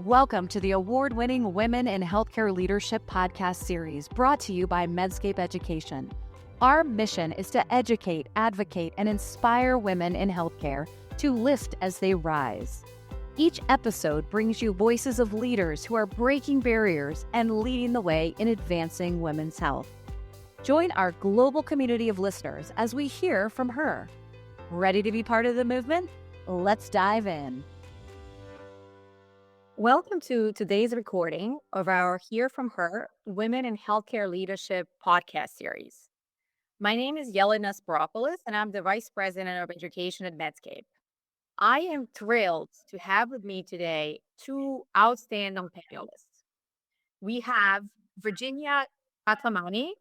Welcome to the award-winning Women in Healthcare Leadership podcast series brought to you by Medscape Education. Our mission is to educate, advocate, and inspire women in healthcare to lift as they rise. Each episode brings you voices of leaders who are breaking barriers and leading the way in advancing women's health. Join our global community of listeners as we hear from her. Ready to be part of the movement? Let's dive in. Welcome to today's recording of our Hear From Her Women in Healthcare Leadership podcast series. My name is Elcin Barker and I'm the Vice President of Education at Medscape. I am thrilled to have with me today two outstanding panelists. We have Virginia Kaklamani,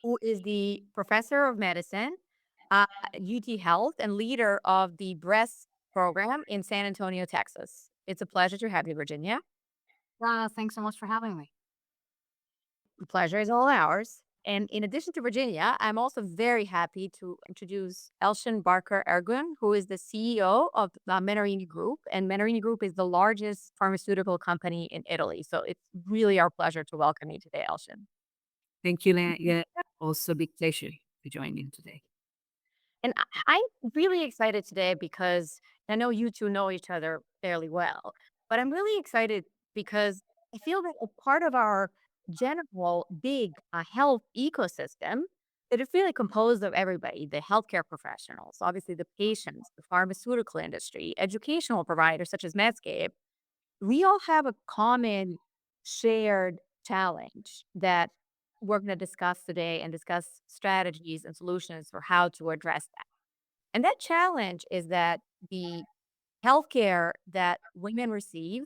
who is the Professor of Medicine at UT Health and leader of the breast program in San Antonio, Texas. It's a pleasure to have you, Virginia. Thanks so much for having me. The pleasure is all ours. And in addition to Virginia, I'm also very happy to introduce Elcin Barker Ergun, who is the CEO of Menarini Group. And Menarini Group is the largest pharmaceutical company in Italy. So it's really our pleasure to welcome you today, Elcin. Thank you, Leah. Also, big pleasure to join in today. And I'm really excited today because I know you two know each other fairly well, but I'm really excited because I feel that a part of our general big health ecosystem that is really composed of everybody, the healthcare professionals, obviously the patients, the pharmaceutical industry, educational providers such as Medscape, we all have a common shared challenge that we're going to discuss today and discuss strategies and solutions for how to address that. And that challenge is that the healthcare that women receive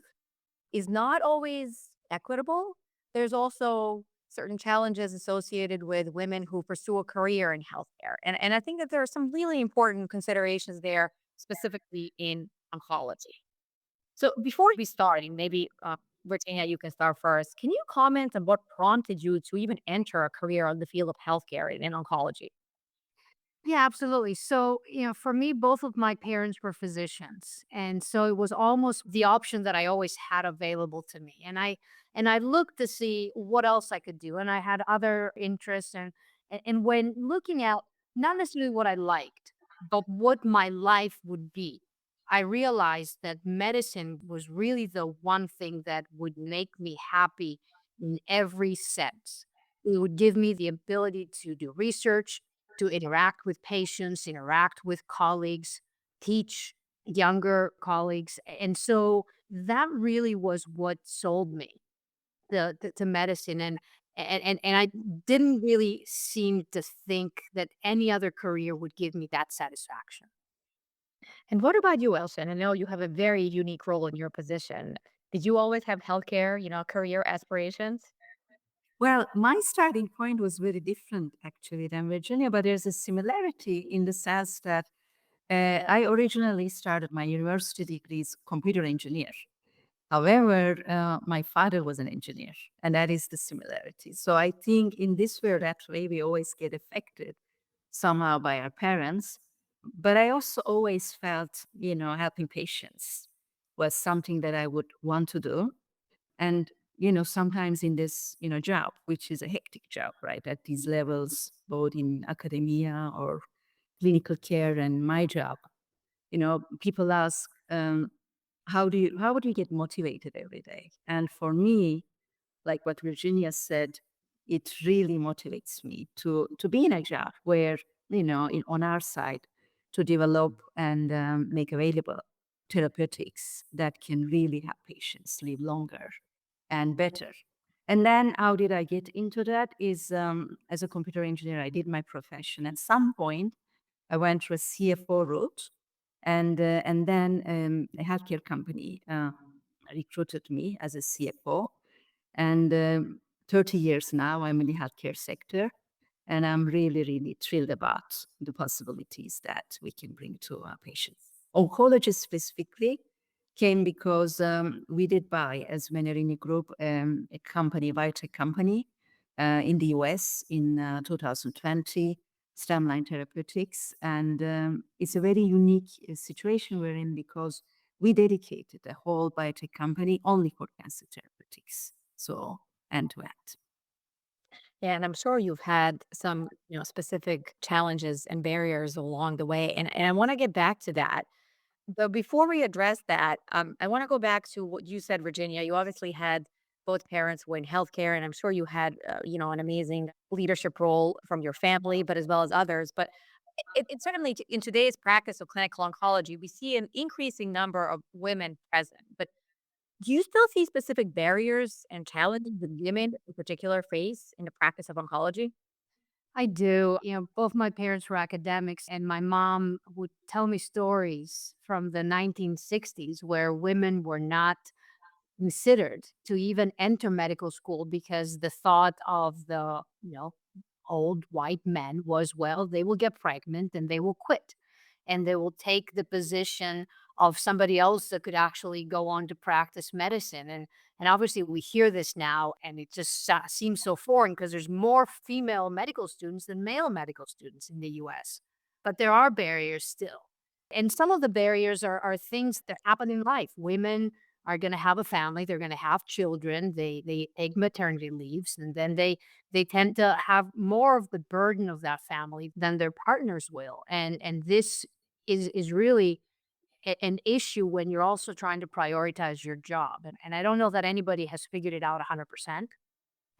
is not always equitable. There's also certain challenges associated with women who pursue a career in healthcare. And I think that there are some really important considerations there, specifically in oncology. So before we start, and maybe Virginia, you can start first. Can you comment on what prompted you to even enter a career in the field of healthcare in oncology? Yeah, absolutely. So, for me, both of my parents were physicians. And so it was almost the option that I always had available to me. And I looked to see what else I could do. And I had other interests and when looking at not necessarily what I liked, but what my life would be, I realized that medicine was really the one thing that would make me happy in every sense. It would give me the ability to do research, to interact with patients, interact with colleagues, teach younger colleagues. And so that really was what sold me to medicine. And I didn't really seem to think that any other career would give me that satisfaction. And what about you, Elson? I know you have a very unique role in your position. Did you always have healthcare, career aspirations? Well, my starting point was very different actually than Virginia, but there's a similarity in the sense that I originally started my university degree as computer engineer. However, my father was an engineer, and that is the similarity. So I think in this way, that way, we always get affected somehow by our parents. But I also always felt, helping patients was something that I would want to do. And, sometimes in this, job, which is a hectic job, right, at these levels, both in academia or clinical care and my job, people ask, how would you get motivated every day? And for me, like what Virginia said, it really motivates me to be in a job where, on our side, to develop and make available therapeutics that can really help patients live longer and better. And then how did I get into that is as a computer engineer, I did my profession. At some point, I went through a CFO route, and then a healthcare company recruited me as a CFO. And 30 years now, I'm in the healthcare sector, and I'm really, really thrilled about the possibilities that we can bring to our patients. Oncology specifically came because we did buy, as Menarini Group, a company, biotech company in the US in 2020, Stemline Therapeutics. And it's a very unique situation we're in because we dedicated a whole biotech company only for cancer therapeutics. So end to end. Yeah, and I'm sure you've had some, specific challenges and barriers along the way. And I want to get back to that. But before we address that, I want to go back to what you said, Virginia. You obviously had both parents were in healthcare, and I'm sure you had, an amazing leadership role from your family, but as well as others. But it certainly, in today's practice of clinical oncology, we see an increasing number of women present. But do you still see specific barriers and challenges that women in particular face in the practice of oncology? I do. Both my parents were academics, and my mom would tell me stories from the 1960s where women were not considered to even enter medical school because the thought of the, old white men was, well, they will get pregnant and they will quit and they will take the position of somebody else that could actually go on to practice medicine. And obviously we hear this now and it just seems so foreign because there's more female medical students than male medical students in the US. But there are barriers still. And some of the barriers are things that happen in life. Women are going to have a family, they're going to have children, they take maternity leaves, and then they tend to have more of the burden of that family than their partners will. And this is really an issue when you're also trying to prioritize your job. And I don't know that anybody has figured it out 100%.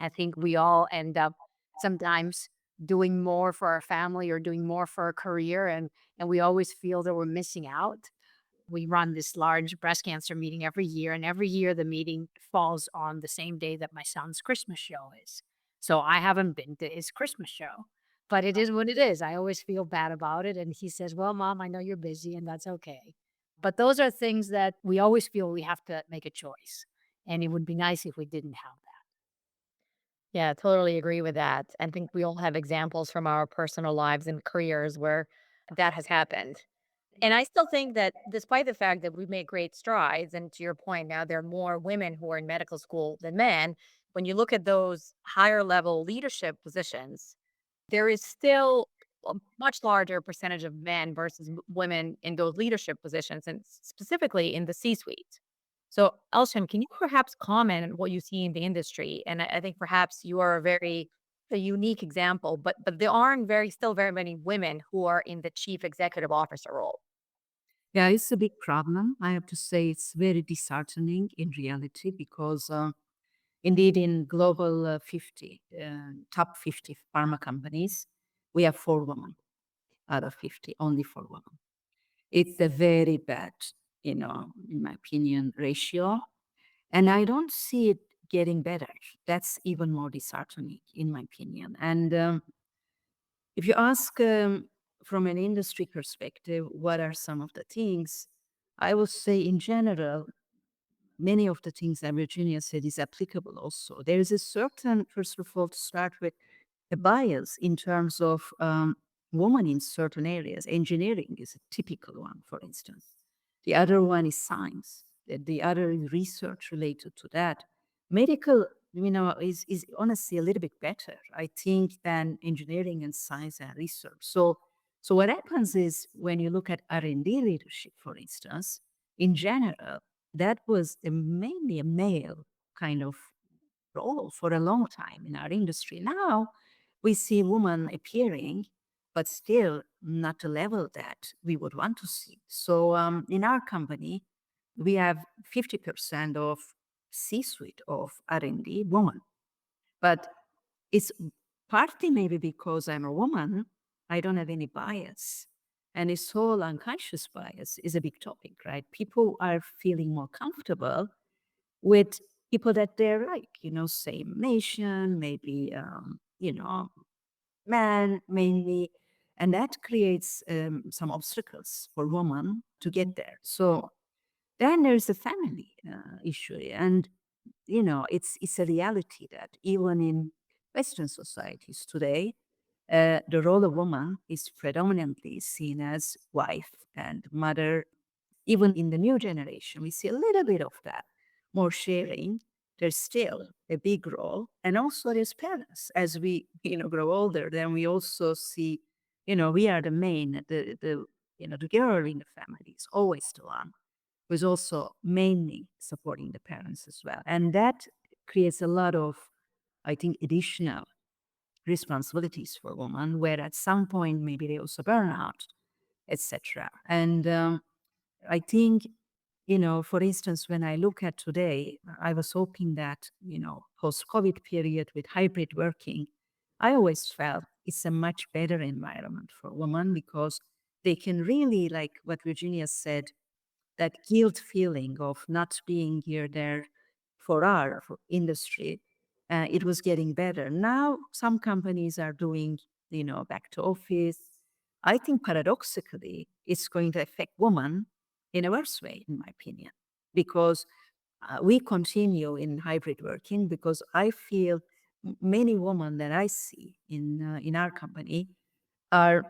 I think we all end up sometimes doing more for our family or doing more for our career, and we always feel that we're missing out. We run this large breast cancer meeting every year, and every year the meeting falls on the same day that my son's Christmas show is. So I haven't been to his Christmas show, but it is what it is. I always feel bad about it. And he says, "Well, mom, I know you're busy, and that's okay." But those are things that we always feel we have to make a choice. And it would be nice if we didn't have that. Yeah, totally agree with that. I think we all have examples from our personal lives and careers where that has happened. And I still think that despite the fact that we've made great strides, and to your point, now there are more women who are in medical school than men, when you look at those higher level leadership positions, there is still a much larger percentage of men versus women in those leadership positions, and specifically in the C suite. So, Elsham, can you perhaps comment on what you see in the industry? And I think perhaps you are a unique example, but there aren't still very many women who are in the chief executive officer role. Yeah, it's a big problem. I have to say it's very disheartening in reality because indeed in global 50, top 50 pharma companies, we have four women out of 50, only four women. It's a very bad, in my opinion, ratio. And I don't see it getting better. That's even more disheartening, in my opinion. And if you ask from an industry perspective, what are some of the things? I would say, in general, many of the things that Virginia said is applicable also. There is a certain, first of all, to start with, a bias in terms of women in certain areas. Engineering is a typical one, for instance. The other one is science. The other is research related to that. Medical, is honestly a little bit better, I think, than engineering and science and research. So what happens is when you look at R&D leadership, for instance, in general, that was mainly a male kind of role for a long time in our industry. Now we see women appearing, but still not the level that we would want to see. So in our company, we have 50% of C-suite of R&D women. But it's partly maybe because I'm a woman, I don't have any bias. And this whole unconscious bias is a big topic, right? People are feeling more comfortable with people that they're like, same nation, maybe, men mainly. And that creates some obstacles for women to get there. So then there's a family issue. And, it's a reality that even in Western societies today, the role of woman is predominantly seen as wife and mother. Even in the new generation, we see a little bit of that, more sharing. There's still a big role. And also there's parents. As we, grow older, then we also see, we are the main, the girl in the family is always the one. was also mainly supporting the parents as well. And that creates a lot of, I think, additional responsibilities for women, where at some point maybe they also burn out, etc. And I think, for instance, when I look at today, I was hoping that, post-COVID period with hybrid working, I always felt it's a much better environment for women because they can really, like what Virginia said, that guilt feeling of not being here there for our for industry, it was getting better. Now some companies are doing, back to office. I think paradoxically, it's going to affect women in a worse way, in my opinion, because we continue in hybrid working because I feel many women that I see in our company are,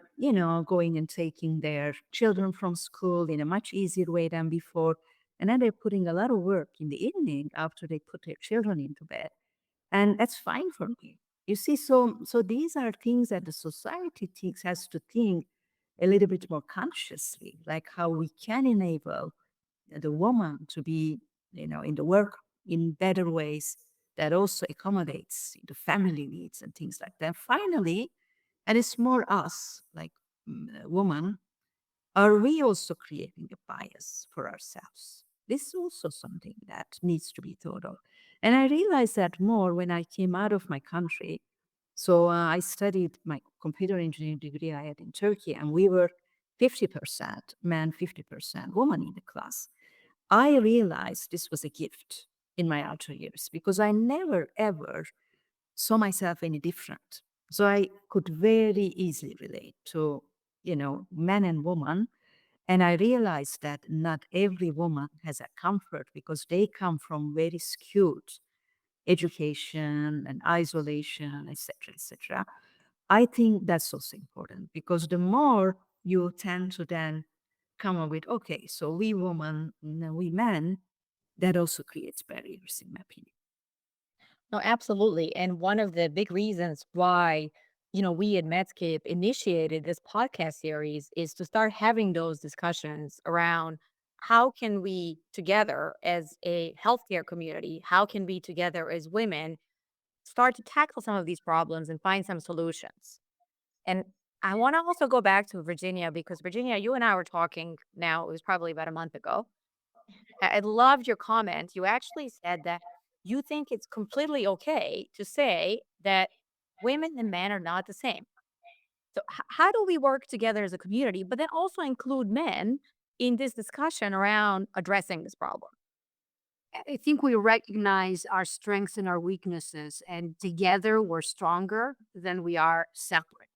going and taking their children from school in a much easier way than before. And then they're putting a lot of work in the evening after they put their children into bed. And that's fine for me. You see, so these are things that the society thinks has to think a little bit more consciously, like how we can enable the woman to be, in the work in better ways that also accommodates the family needs and things like that. Finally, and it's more us, like woman, are we also creating a bias for ourselves? This is also something that needs to be thought of. And I realized that more when I came out of my country. So I studied my computer engineering degree I had in Turkey, and we were 50% men, 50% woman in the class. I realized this was a gift in my outer years because I never ever saw myself any different. So I could very easily relate to, man and woman. And I realized that not every woman has a comfort because they come from very skewed education and isolation, etc., etc. I think that's also important because the more you tend to then come up with, okay, so we women, we men, that also creates barriers, in my opinion. No, absolutely. And one of the big reasons why, we at Medscape initiated this podcast series is to start having those discussions around how can we together as a healthcare community, how can we together as women start to tackle some of these problems and find some solutions. And I want to also go back to Virginia because Virginia, you and I were talking now, it was probably about a month ago. I loved your comment. You actually said that you think it's completely okay to say that women and men are not the same. So, how do we work together as a community, but then also include men in this discussion around addressing this problem? I think we recognize our strengths and our weaknesses, and together we're stronger than we are separate.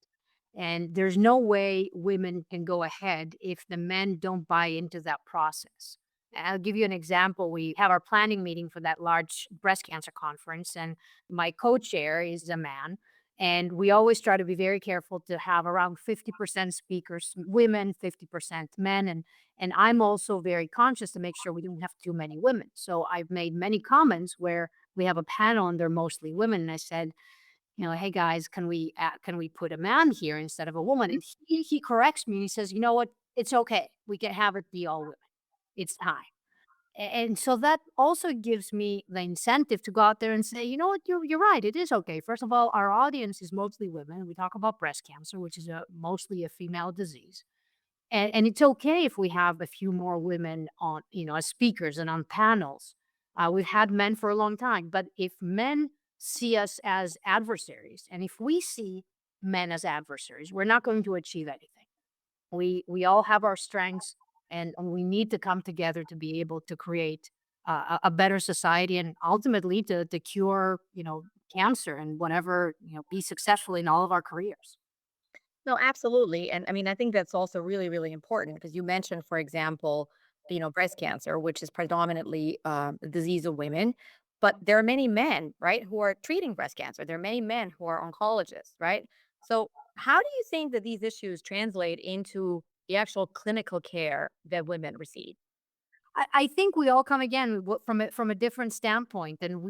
And there's no way women can go ahead if the men don't buy into that process. I'll give you an example. We have our planning meeting for that large breast cancer conference, and my co chair is a man. And we always try to be very careful to have around 50% speakers, women, 50% men. And I'm also very conscious to make sure we don't have too many women. So I've made many comments where we have a panel and they're mostly women. And I said, hey guys, can we put a man here instead of a woman? And he corrects me and he says, you know what? It's okay. We can have it be all women. It's time. And so that also gives me the incentive to go out there and say, you know what, you're right. It is okay. First of all, our audience is mostly women. We talk about breast cancer, which is mostly a female disease. And it's okay if we have a few more women on, as speakers and on panels. We've had men for a long time, but if men see us as adversaries, and if we see men as adversaries, we're not going to achieve anything. We all have our strengths, and we need to come together to be able to create a better society, and ultimately to cure, cancer and whatever, be successful in all of our careers. No, absolutely. And I mean, I think that's also really, really important because you mentioned, for example, breast cancer, which is predominantly a disease of women. But there are many men, right, who are treating breast cancer. There are many men who are oncologists, right? So, how do you think that these issues translate into the actual clinical care that women receive? I think we all come again from a different standpoint, and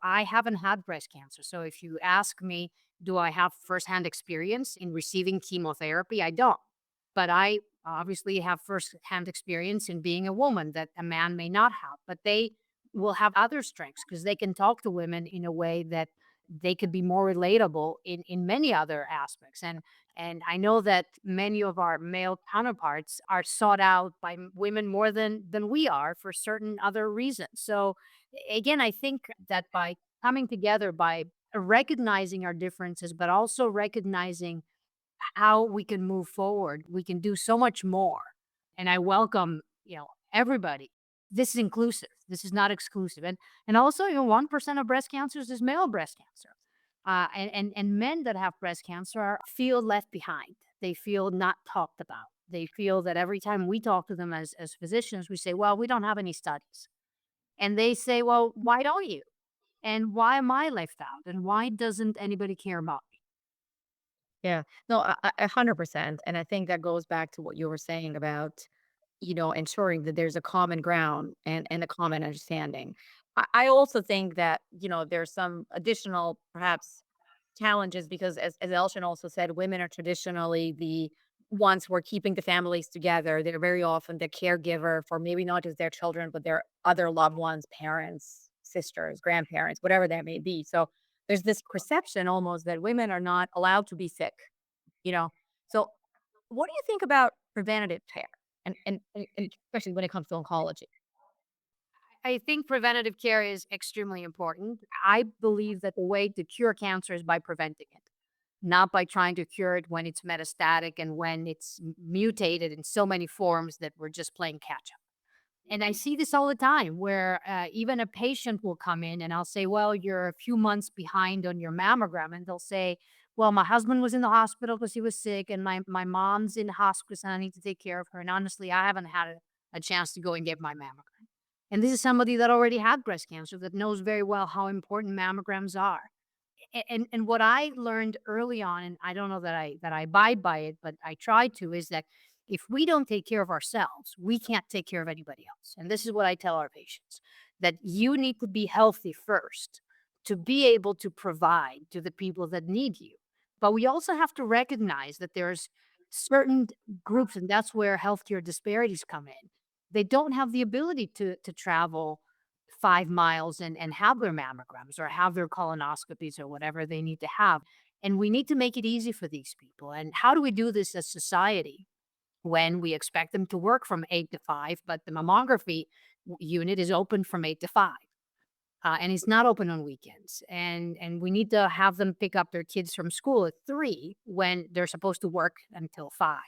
I haven't had breast cancer. So if you ask me, do I have firsthand experience in receiving chemotherapy? I don't. But obviously have first-hand experience in being a woman that a man may not have, but they will have other strengths because they can talk to women in a way that they could be more relatable in many other aspects. And I know that many of our male counterparts are sought out by women more than we are for certain other reasons. So again, I think that by coming together, by recognizing our differences, but also recognizing how we can move forward, we can do so much more. And I welcome, everybody. This is inclusive. This is not exclusive. And also, 1% of breast cancers is male breast cancer. And men that have breast cancer feel left behind. They feel not talked about. They feel that every time we talk to them as physicians, we say, well, we don't have any studies. And they say, well, why don't you? And why am I left out? And why doesn't anybody care about me? Yeah. No, 100%. And I think that goes back to what you were saying about, ensuring that there's a common ground and a common understanding. I also think that, there's some additional perhaps challenges because as Elshin also said, women are traditionally the ones who are keeping the families together. They're very often the caregiver for maybe not just their children, but their other loved ones, parents, sisters, grandparents, whatever that may be. So there's this perception almost that women are not allowed to be sick, you know? So what do you think about preventative care? And especially when it comes to oncology? I think preventative care is extremely important. I believe that the way to cure cancer is by preventing it, not by trying to cure it when it's metastatic and when it's mutated in so many forms that we're just playing catch up. And I see this all the time where even a patient will come in and I'll say, well, you're a few months behind on your mammogram. And they'll say, well, my husband was in the hospital because he was sick, and my mom's in hospice and I need to take care of her. And honestly, I haven't had a chance to go and get my mammogram. And this is somebody that already had breast cancer that knows very well how important mammograms are. And what I learned early on, and I don't know that I abide by it, but I try to, is that if we don't take care of ourselves, we can't take care of anybody else. And this is what I tell our patients, that you need to be healthy first to be able to provide to the people that need you. But we also have to recognize that there's certain groups, and that's where healthcare disparities come in. They don't have the ability to travel 5 miles and have their mammograms or have their colonoscopies or whatever they need to have. And we need to make it easy for these people. And how do we do this as society when we expect them to work from 8 to 5, but the mammography unit is open from 8 to 5? And it's not open on weekends, and we need to have them pick up their kids from school at 3 when they're supposed to work until 5.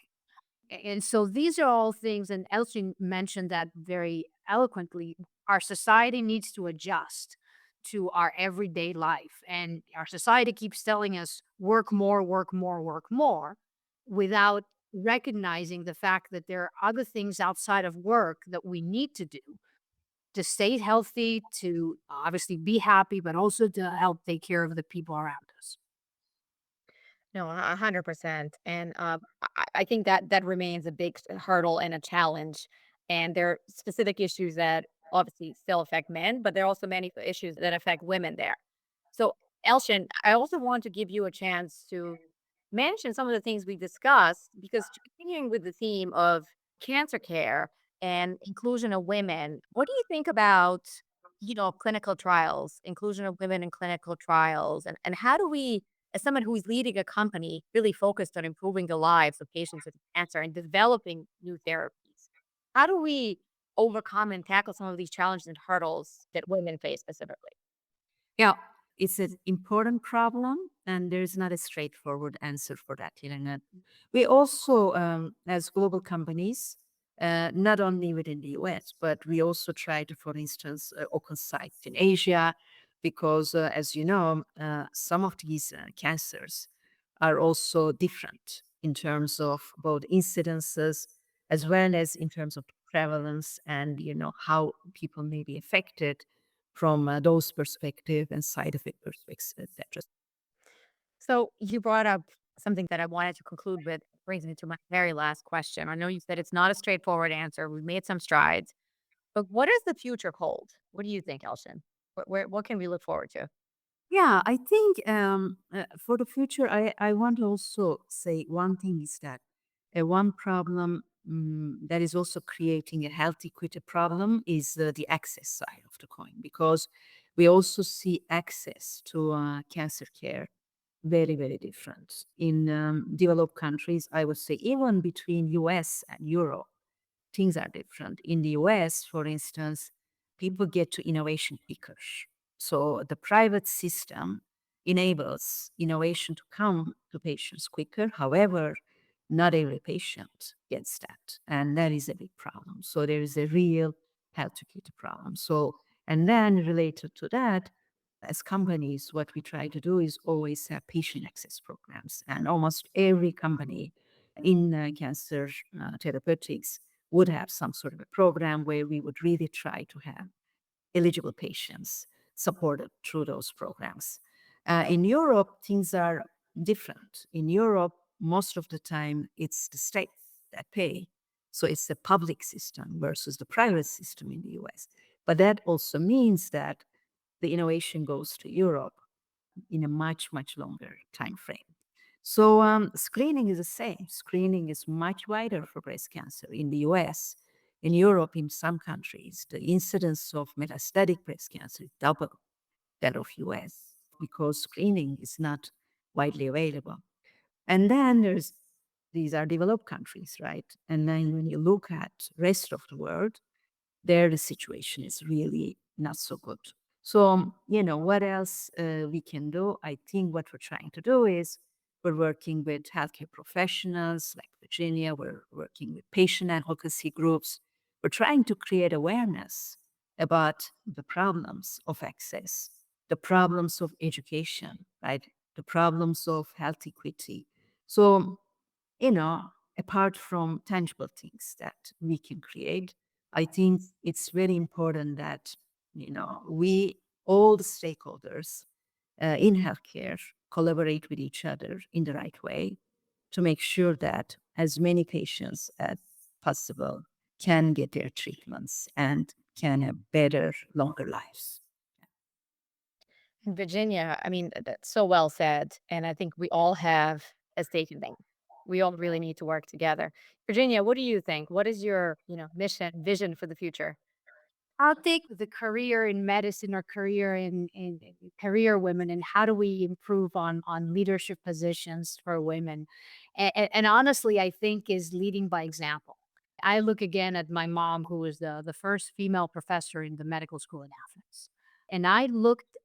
And so these are all things, and Elsie mentioned that very eloquently. Our society needs to adjust to our everyday life. And our society keeps telling us work more, work more, work more, without recognizing the fact that there are other things outside of work that we need to do to stay healthy, to obviously be happy, but also to help take care of the people around us. No, 100%. And I think that that remains a big hurdle and a challenge. And there are specific issues that obviously still affect men, but there are also many issues that affect women there. So, Elshin, I also want to give you a chance to mention some of the things we discussed because continuing with the theme of cancer care and inclusion of women, what do you think about, clinical trials, inclusion of women in clinical trials, and how do we, as someone who is leading a company really focused on improving the lives of patients with cancer and developing new therapies, how do we overcome and tackle some of these challenges and hurdles that women face specifically? Yeah, it's an important problem, and there's not a straightforward answer for that. We also, as global companies, not only within the US, but we also try to, for instance, open sites in Asia, because, as you know, some of these cancers are also different in terms of both incidences as well as in terms of prevalence and how people may be affected from those perspective and side effect perspectives, etc. So you brought up something that I wanted to conclude with, brings me to my very last question. I know you said it's not a straightforward answer. We've made some strides, but what does the future hold? What do you think, Elshin? What can we look forward to? Yeah, I think for the future, I want to also say one thing is that one problem that is also creating a health equity problem is the access side of the coin, because we also see access to cancer care very, very different. In developed countries, I would say even between US and Europe, things are different. In the US, for instance, people get to innovation quicker. So the private system enables innovation to come to patients quicker. However, not every patient gets that. And that is a big problem. So there is a real health equity problem. So, and then related to that, as companies, what we try to do is always have patient access programs. And almost every company in cancer therapeutics would have some sort of a program where we would really try to have eligible patients supported through those programs. In Europe, things are different. In Europe, most of the time, it's the state that pay. So it's the public system versus the private system in the US. But that also means that the innovation goes to Europe in a much, much longer time frame. So screening is the same. Screening is much wider for breast cancer in the US. In Europe, in some countries, the incidence of metastatic breast cancer is double that of US because screening is not widely available. And then there's these are developed countries, right? And then when you look at rest of the world, there the situation is really not so good. So, what else we can do? I think what we're trying to do is we're working with healthcare professionals like Virginia, we're working with patient advocacy groups. We're trying to create awareness about the problems of access, the problems of education, right? The problems of health equity. So, you know, apart from tangible things that we can create, I think it's very important that, we, all the stakeholders in healthcare, collaborate with each other in the right way to make sure that as many patients as possible can get their treatments and can have better, longer lives. In Virginia, I mean, that's so well said. And I think we all have a stake in things. We all really need to work together. Virginia, what do you think? What is your, mission, vision for the future? I'll take the career in medicine or career in career women, and how do we improve on leadership positions for women? And honestly, I think is leading by example. I look again at my mom, who was the first female professor in the medical school in Athens, and I looked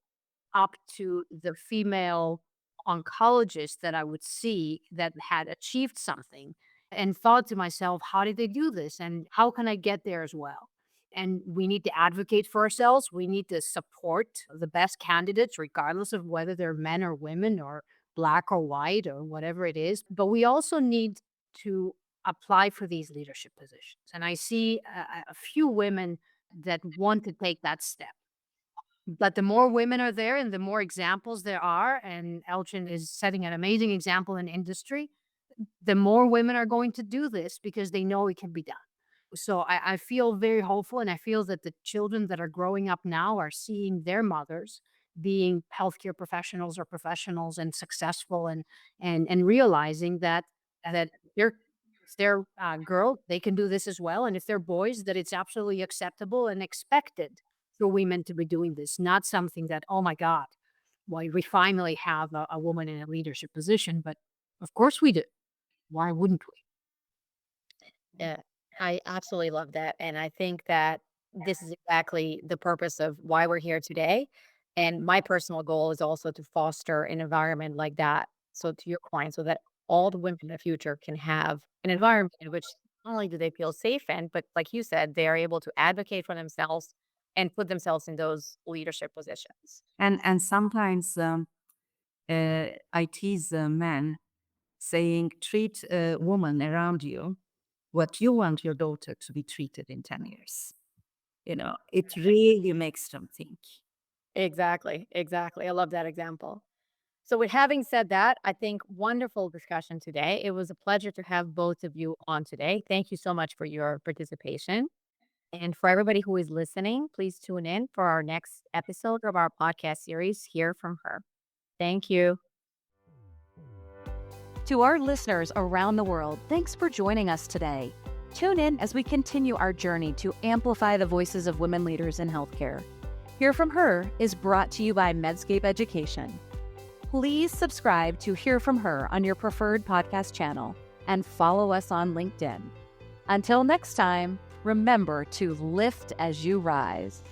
up to the female oncologists that I would see that had achieved something, and thought to myself, how did they do this? And how can I get there as well? And we need to advocate for ourselves. We need to support the best candidates, regardless of whether they're men or women or black or white or whatever it is. But we also need to apply for these leadership positions. And I see a few women that want to take that step. But the more women are there and the more examples there are, and Elchin is setting an amazing example in industry, the more women are going to do this because they know it can be done. So I feel very hopeful, and I feel that the children that are growing up now are seeing their mothers being healthcare professionals or professionals and successful, and realizing that they're if they're girl, they can do this as well, and if they're boys, that it's absolutely acceptable and expected for women to be doing this, not something that, oh my God, why we finally have a woman in a leadership position. But of course we do. Why wouldn't we? Yeah, I absolutely love that. And I think that this is exactly the purpose of why we're here today. And my personal goal is also to foster an environment like that. So, to your point, so that all the women in the future can have an environment in which not only do they feel safe in, but like you said, they are able to advocate for themselves and put themselves in those leadership positions. And sometimes I tease men saying, treat a woman around you what you want your daughter to be treated in 10 years. It really makes them think. Exactly. Exactly. I love that example. So, with having said that, I think wonderful discussion today. It was a pleasure to have both of you on today. Thank you so much for your participation. And for everybody who is listening, please tune in for our next episode of our podcast series, Hear from Her. Thank you. To our listeners around the world, thanks for joining us today. Tune in as we continue our journey to amplify the voices of women leaders in healthcare. Hear From Her is brought to you by Medscape Education. Please subscribe to Hear From Her on your preferred podcast channel and follow us on LinkedIn. Until next time, remember to lift as you rise.